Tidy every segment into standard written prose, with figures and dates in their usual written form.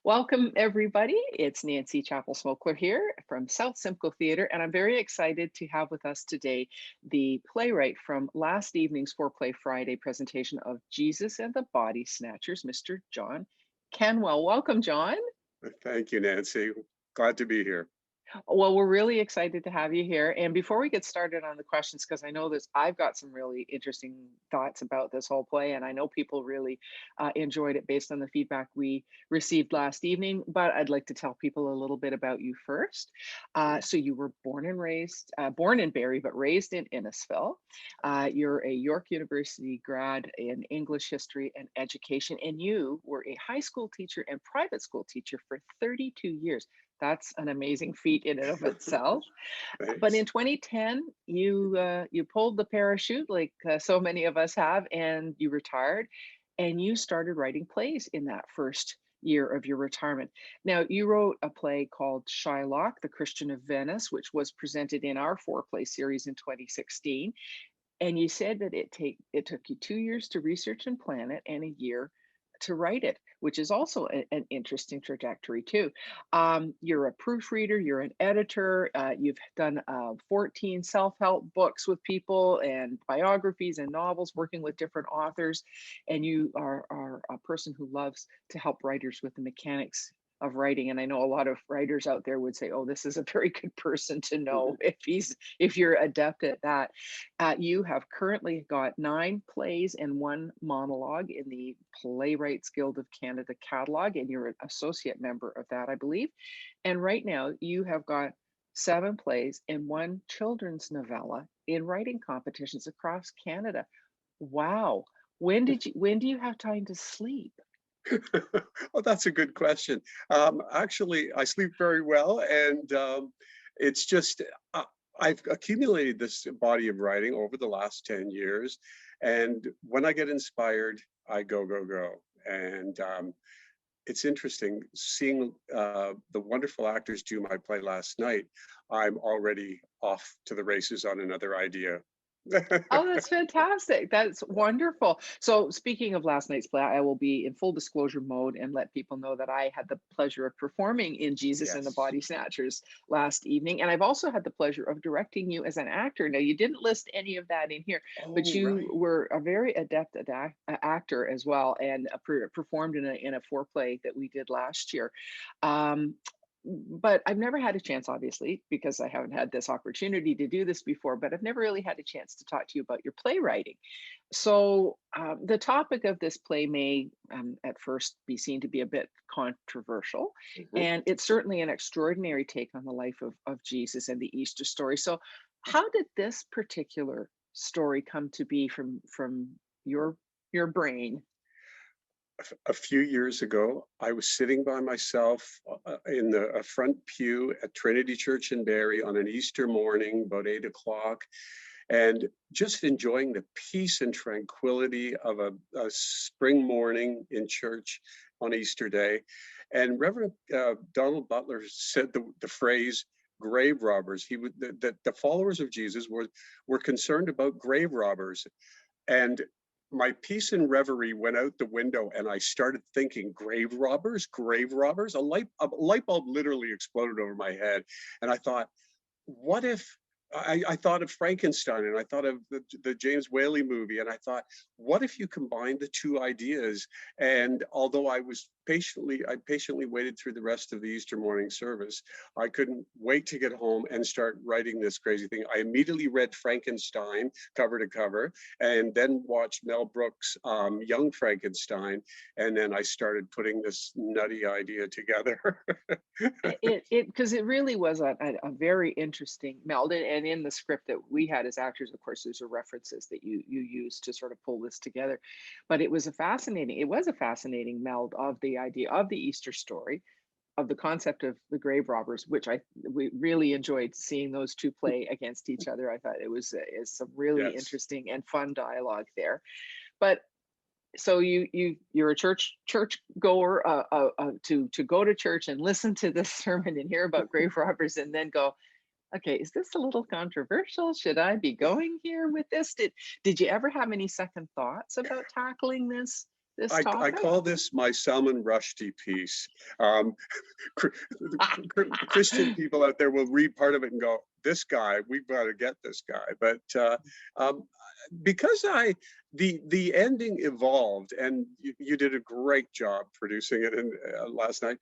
Welcome, everybody. It's Nancy Chapel Smokler here from South Simcoe Theatre, and I'm very excited to have with us today the playwright from last evening's Foreplay Friday presentation of Jesus and the Body Snatchers, Mr. John Kenwell. Welcome, John. Thank you, Nancy. Glad to be here. Well, we're really excited to have you here. And before we get started on the questions, because I know I've got some really interesting thoughts about this whole play, and I know people really enjoyed it based on the feedback we received last evening. But I'd like to tell people a little bit about you first. So you were born in Barrie, but raised in Innisfil. You're a York University grad in English history and education, and you were a high school teacher and private school teacher for 32 years. That's an amazing feat in and of itself. But in Thanks. 2010, you pulled the parachute like so many of us have, and you retired, and you started writing plays in that first year of your retirement. Now, you wrote a play called Shylock, the Christian of Venice, which was presented in our four-play series in 2016. And you said that it took you 2 years to research and plan it, and a year to write it, which is also an interesting trajectory too. You're a proofreader, you're an editor, you've done 14 self-help books with people and biographies and novels working with different authors, and you are a person who loves to help writers with the mechanics of writing. And I know a lot of writers out there would say, oh, this is a very good person to know if you're adept at that. You have currently got 9 plays and 1 monologue in the Playwrights Guild of Canada catalog, and you're an associate member of that, I believe. And right now, you have got 7 plays and 1 children's novella in writing competitions across Canada. Wow. When do you have time to sleep? Well, that's a good question. Actually, I sleep very well, and it's just I've accumulated this body of writing over the last 10 years, and when I get inspired, I go, go, go. And it's interesting seeing the wonderful actors do my play last night. I'm already off to the races on another idea. Oh, that's fantastic. That's wonderful. So, speaking of last night's play, I will be in full disclosure mode and let people know that I had the pleasure of performing in Jesus and the Yes. Body Snatchers last evening. And I've also had the pleasure of directing you as an actor. Now, you didn't list any of that in here, but Oh, you right. were a very adept actor as well, and performed in a foreplay that we did last year. Um, but I've never had a chance, obviously, because I haven't had this opportunity to do this before, but I've never really had a chance to talk to you about your playwriting. So, the topic of this play may at first be seen to be a bit controversial, Mhm. and it's certainly an extraordinary take on the life of Jesus and the Easter story. So, how did this particular story come to be from your brain? A few years ago, I was sitting by myself in the front pew at Trinity Church in Barrie on an Easter morning, about 8 o'clock, and just enjoying the peace and tranquility of a spring morning in church on Easter Day. And Reverend Donald Butler said the phrase, grave robbers. He would the followers of Jesus were concerned about grave robbers, and my peace and reverie went out the window, and I started thinking, grave robbers. A light bulb literally exploded over my head, and I thought, what if I thought of Frankenstein, and I thought of the James Whaley movie, and I thought, what if you combine the two ideas? And although I patiently waited through the rest of the Easter morning service, I couldn't wait to get home and start writing this crazy thing. I immediately read Frankenstein cover to cover, and then watched Mel Brooks' Young Frankenstein, and then I started putting this nutty idea together. It because it really was a very interesting meld, and in the script that we had as actors, of course, those are references that you used to sort of pull this together. But it was a fascinating meld of the idea of the Easter story, of the concept of the grave robbers, which we really enjoyed seeing those two play against each other. I thought is some really Yes. interesting and fun dialogue there. But so you're a church goer, to go to church and listen to this sermon and hear about grave robbers, and then go, okay, is this a little controversial? Should I be going here with this? Did you ever have any second thoughts about tackling this? this I topic? call this my Salman Rushdie piece. Um, Christian people out there will read part of it and go, "This guy, we've got to get this guy." But um, because the ending evolved, and you did a great job producing it last night.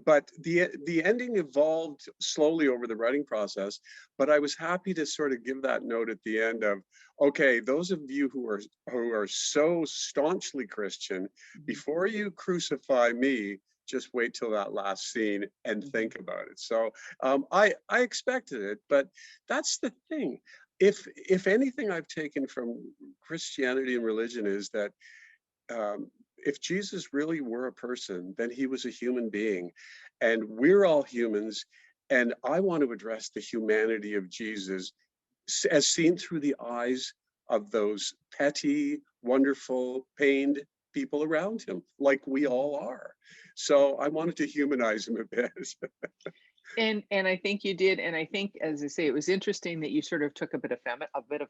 But the ending evolved slowly over the writing process. But I was happy to sort of give that note at the end of, okay, those of you who are so staunchly Christian, before you crucify me, just wait till that last scene and think about it. So I expected it, but that's the thing. If anything I've taken from Christianity and religion is that if Jesus really were a person, then he was a human being, and we're all humans. And I want to address the humanity of Jesus as seen through the eyes of those petty, wonderful, pained people around him, like we all are. So I wanted to humanize him a bit. And I think you did, and I think, as I say, it was interesting that you sort of took a bit of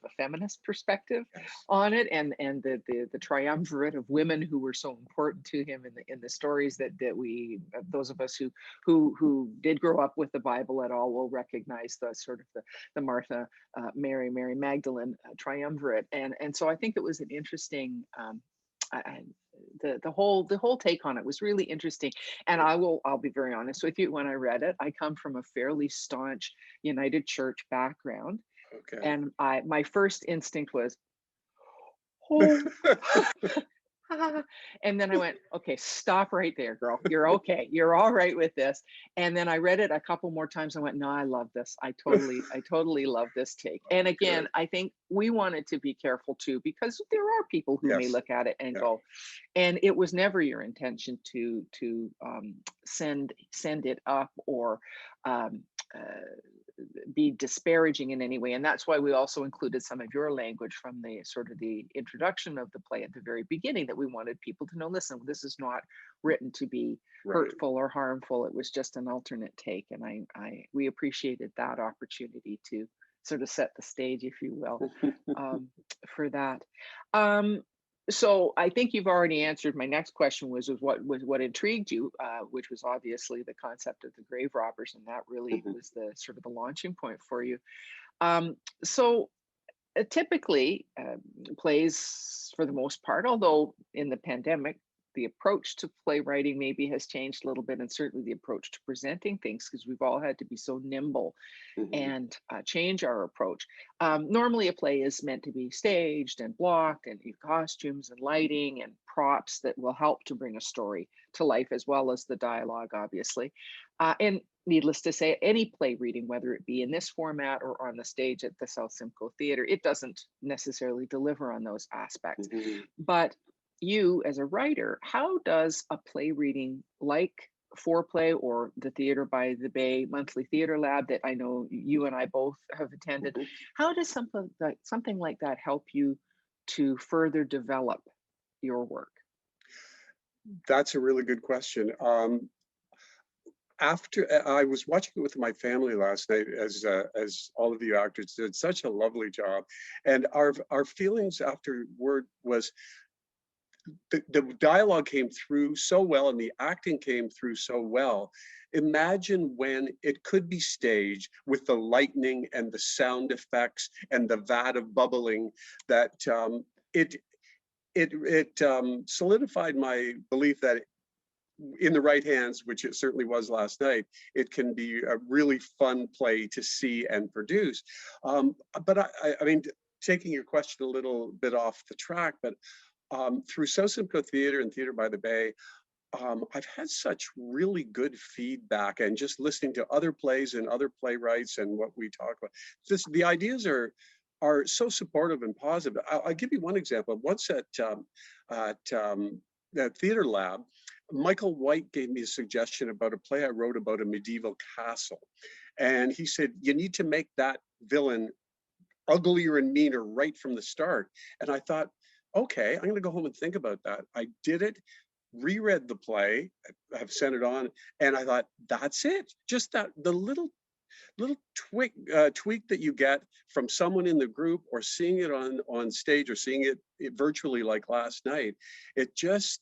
a feminist perspective Yes. on it, and the triumvirate of women who were so important to him in the stories that we, those of us who did grow up with the Bible at all, will recognize the sort of the Martha, Mary Magdalene triumvirate, and so I think it was an interesting. I, the whole take on it was really interesting, and I'll be very honest with you. When I read it, I come from a fairly staunch United Church background, Okay. and I my first instinct was, oh. And then I went, okay, stop right there, girl. You're okay. You're all right with this. And then I read it a couple more times. I went, no, I love this. I totally love this take. And again, Good. I think we wanted to be careful too, because there are people who may Yes. look at it and Yeah. go, and it was never your intention to send it up or um, uh, be disparaging in any way. And that's why we also included some of your language from the sort of the introduction of the play at the very beginning, that we wanted people to know, listen, this is not written to be Right. hurtful or harmful. It was just an alternate take. And we appreciated that opportunity to sort of set the stage, if you will, um, for that. Um, so I think you've already answered my next question, was what intrigued you, which was obviously the concept of the grave robbers, and that really was the sort of the launching point for you. So typically, plays for the most part, although in the pandemic, the approach to playwriting maybe has changed a little bit, and certainly the approach to presenting things, because we've all had to be so nimble Mhm. and change our approach. Normally, a play is meant to be staged and blocked, and costumes and lighting and props that will help to bring a story to life, as well as the dialogue, obviously. And needless to say, any play reading, whether it be in this format or on the stage at the South Simcoe Theatre, it doesn't necessarily deliver on those aspects. Mhm. But you, as a writer, how does a play reading like Foreplay or the Theatre by the Bay monthly theater lab that I know you and I both have attended, Mhm. how does something like that help you to further develop your work? That's a really good question. After I was watching it with my family last night, as all of you actors did such a lovely job, and our feelings afterward was the dialogue came through so well and the acting came through so well. Imagine when it could be staged with the lightning and the sound effects and the vat of bubbling that it solidified my belief that in the right hands, which it certainly was last night, it can be a really fun play to see and produce. But I mean, taking your question a little bit off the track, but through South Simcoe Theatre and Theatre by the Bay, I've had such really good feedback, and just listening to other plays and other playwrights and what we talk about. Just the ideas are so supportive and positive. I'll give you one example. Once at the theater lab, Michael White gave me a suggestion about a play I wrote about a medieval castle, and he said you need to make that villain uglier and meaner right from the start. And I thought, okay, I'm going to go home and think about that. I did it, reread the play, have sent it on, and I thought, that's it. Just that the little tweak that you get from someone in the group, or seeing it on stage, or seeing it virtually like last night. It just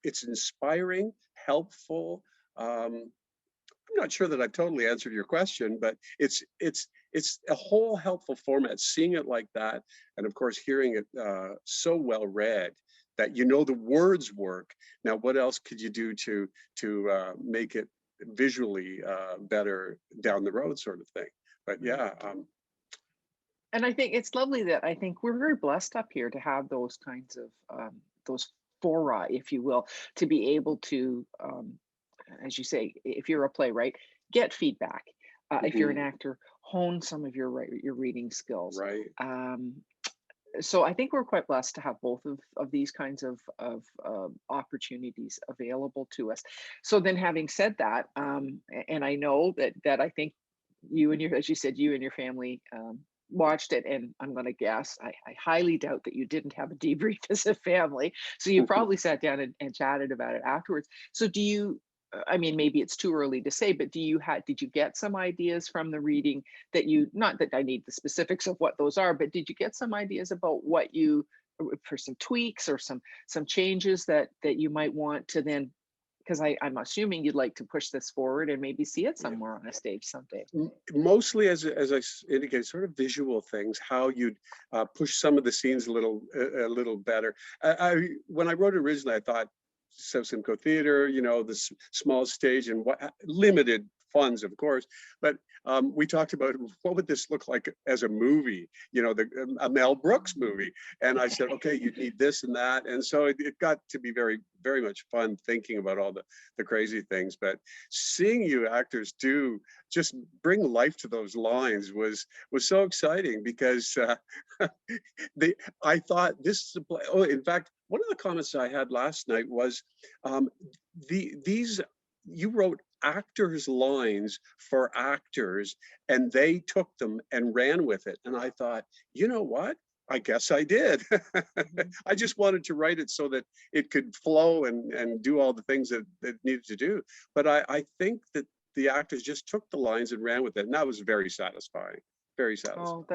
it's inspiring, helpful. I'm not sure that I've totally answered your question, but it's a whole helpful format. Seeing it like that, and of course hearing it so well read that you know the words work. Now, what else could you do to make it visually better down the road, sort of thing? But Right. yeah, And I think it's lovely that I think we're very blessed up here to have those kinds of those fora, if you will, to be able to, as you say, if you're a playwright, get feedback. If you're an mhm, actor, hone some of your your reading skills. right. Um, so I think we're quite blessed to have both of these kinds of opportunities available to us. So then, having said that, and I know that I think you and your, as you said, you and your family watched it, and I'm going to guess I highly doubt that you didn't have a debrief as a family. So you probably sat down and chatted about it afterwards. So do you? I mean, maybe it's too early to say, but did you get some ideas from the reading that you, not that I need the specifics of what those are, but did you get some ideas about what you, for some tweaks or some changes that you might want to then, because I'm assuming you'd like to push this forward and maybe see it Yeah. somewhere on a stage someday. Mostly, as indicated, sort of visual things, how you'd push some of the scenes a little better. When I wrote originally, I thought South Simcoe Theatre, the small stage, and what limited funds, of course. But we talked about what would this look like as a movie, a Mel Brooks movie. And I said, okay, you'd need this and that. And so it got to be very, very much fun thinking about all the crazy things. But seeing you actors do just bring life to those lines was so exciting, because they I thought this is a play. Oh, in fact, one of the comments I had last night was um, these you wrote actors' lines for actors, and they took them and ran with it. And I thought, you know what? I guess I did. Mhm. I just wanted to write it so that it could flow and do all the things that it needed to do. But I think that the actors just took the lines and ran with it, and that was very satisfying. Very Oh, satisfying.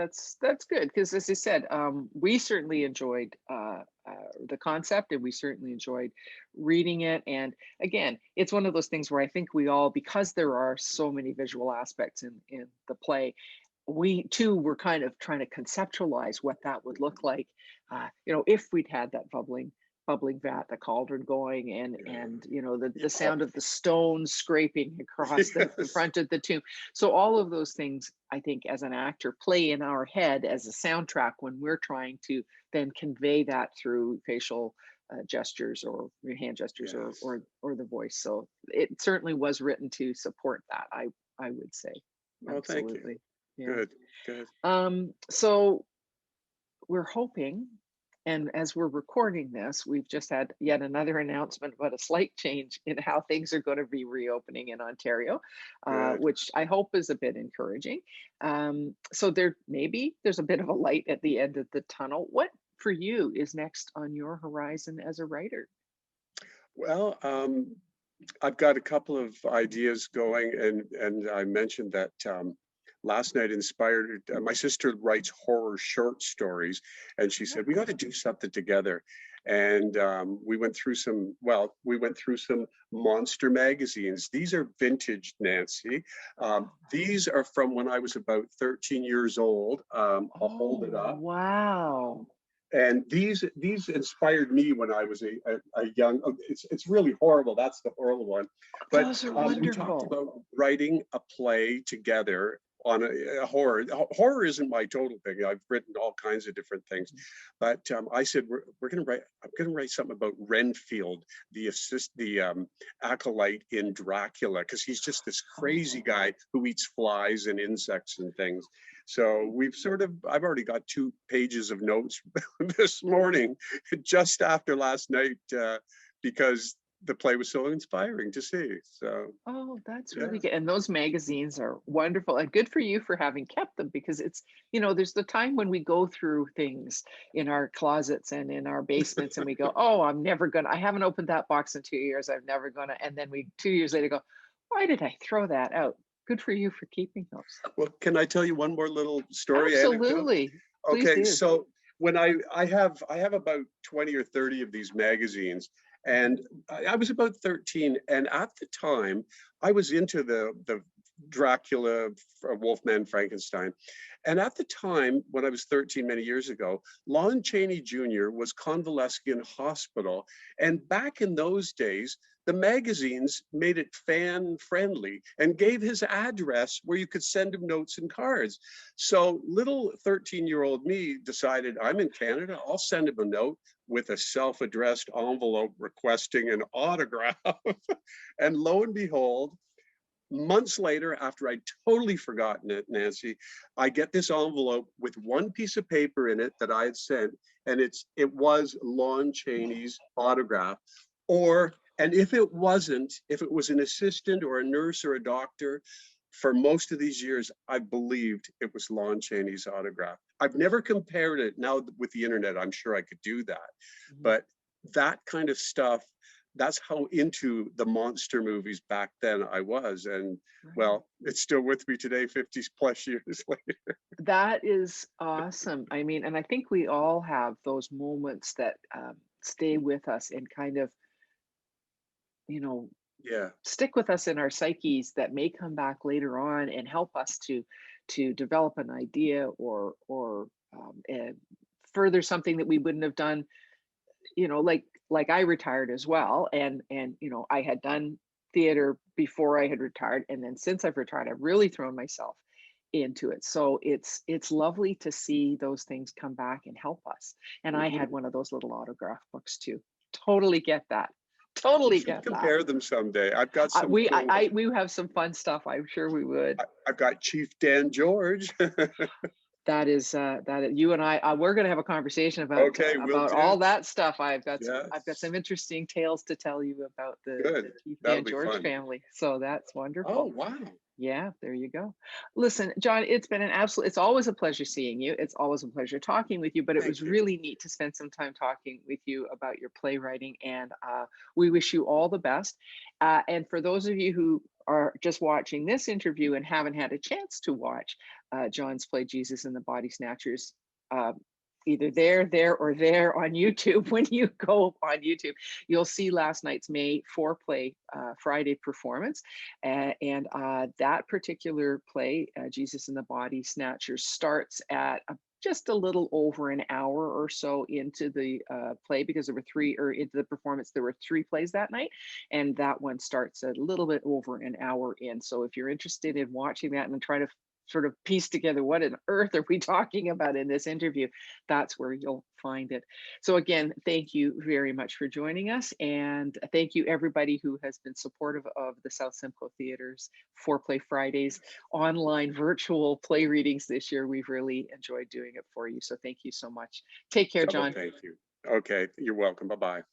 that's good because, as I said, we certainly enjoyed the concept, and we certainly enjoyed reading it. And again, it's one of those things where I think we all, because there are so many visual aspects in the play, we too were kind of trying to conceptualize what that would look like, if we'd had that bubbling vat, the cauldron going, and the Yeah. sound of the stones scraping across the Yes. front of the tomb. So all of those things, I think, as an actor, play in our head as a soundtrack when we're trying to then convey that through facial gestures or your hand gestures or, Yes. or the voice. So it certainly was written to support that. I would say, Oh, thank you. absolutely, yeah. Good. Good. So we're hoping, and as we're recording this, we've just had yet another announcement about a slight change in how things are going to be reopening in Ontario, Good. which I hope is a bit encouraging. So there's a bit of a light at the end of the tunnel. What for you is next on your horizon as a writer? Well, I've got a couple of ideas going, and I mentioned that last night inspired. My sister writes horror short stories, and she said we got to do something together. And we went through some. Well, we went through some monster magazines. These are vintage, Nancy. These are from when I was about 13 years old. I'll hold Oh, it up. wow. And these inspired me when I was a young. It's really horrible. That's the horrible one. But Those are we talked wonderful. about writing a play together on a horror. Horror isn't my total thing. I've written all kinds of different things, but I said we're going to write. I'm going to write something about Renfield, the acolyte in Dracula, because he's just this crazy Oh. guy who eats flies and insects and things. So I've already got 2 pages of notes this morning, just after last night, because the play was so inspiring to see. So, Oh, that's yeah. really good. And those magazines are wonderful, and good for you for having kept them, because there's the time when we go through things in our closets and in our basements and we go, oh, I haven't opened that box in 2 years. I'm never gonna. And then 2 years later go, why did I throw that out? Good for you for keeping those. Well, can I tell you one more little story anecdote? Absolutely. Please Okay, do. so when I have about 20 or 30 of these magazines, Mhm. and I was about 13, and at the time I was into the Dracula, Wolfman Frankenstein. And at the time, when I was 13 many years ago, Lon Chaney Jr. was convalescing in hospital. And back in those days, the magazines made it fan friendly and gave his address where you could send him notes and cards. So little 13-year-old me decided, I'm in Canada, I'll send him a note with a self-addressed envelope requesting an autograph. And lo and behold, months later, after I'd totally forgotten it, Nancy, I get this envelope with one piece of paper in it that I had sent, and it was Lon Chaney's autograph. And if it wasn't, if it was an assistant or a nurse or a doctor, for most of these years, I believed it was Lon Chaney's autograph. I've never compared it. Now with the internet, I'm sure I could do that. Mhm. But that kind of stuff, that's how into the monster movies back then I was. And Right. well, it's still with me today, 50 plus years later. That is awesome. I mean, and I think we all have those moments that stay with us and kind of, you know, Yeah. stick with us in our psyches that may come back later on and help us to develop an idea or further something that we wouldn't have done, like I retired as well, and I had done theater before I had retired, and then since I've retired I've really thrown myself into it. So it's lovely to see those things come back and help us. And I had Mhm. one of those little autograph books too. Totally get that. We Totally should get that. compare them someday. I've got some We cool I ones. we have some fun stuff. I'm sure we would. I've got Chief Dan George. You and I, we're going to have a conversation Okay, will about do. all that stuff. I've got Yes, some interesting tales to tell you about the good. Keith That'll and be George fun. family. So that's Oh, wonderful. wow. Yeah, there you go. Listen, John, it's always a pleasure seeing you. It's always a pleasure talking with you, but it was Thank you. really neat to spend some time talking with you about your playwriting. And we wish you all the best. And for those of you who are just watching this interview and haven't had a chance to watch John's play Jesus and the Body Snatchers, uh, either there on YouTube. When you go on YouTube, you'll see last night's May foreplay Friday performance. And that particular play, Jesus and the Body Snatchers, starts at just a little over an hour or so into the play, because there were three, or into the performance, there were three plays that night. And that one starts a little bit over an hour in. So if you're interested in watching that and try to sort of piece together what on earth are we talking about in this interview, that's where you'll find it. So again, thank you very much for joining us, and thank you everybody who has been supportive of the South Simcoe Theater's Foreplay Fridays online virtual play readings this year. We've really enjoyed doing it for you, so thank you so much. Take care, Oh, John. thank you. Okay, you're welcome. Bye-bye.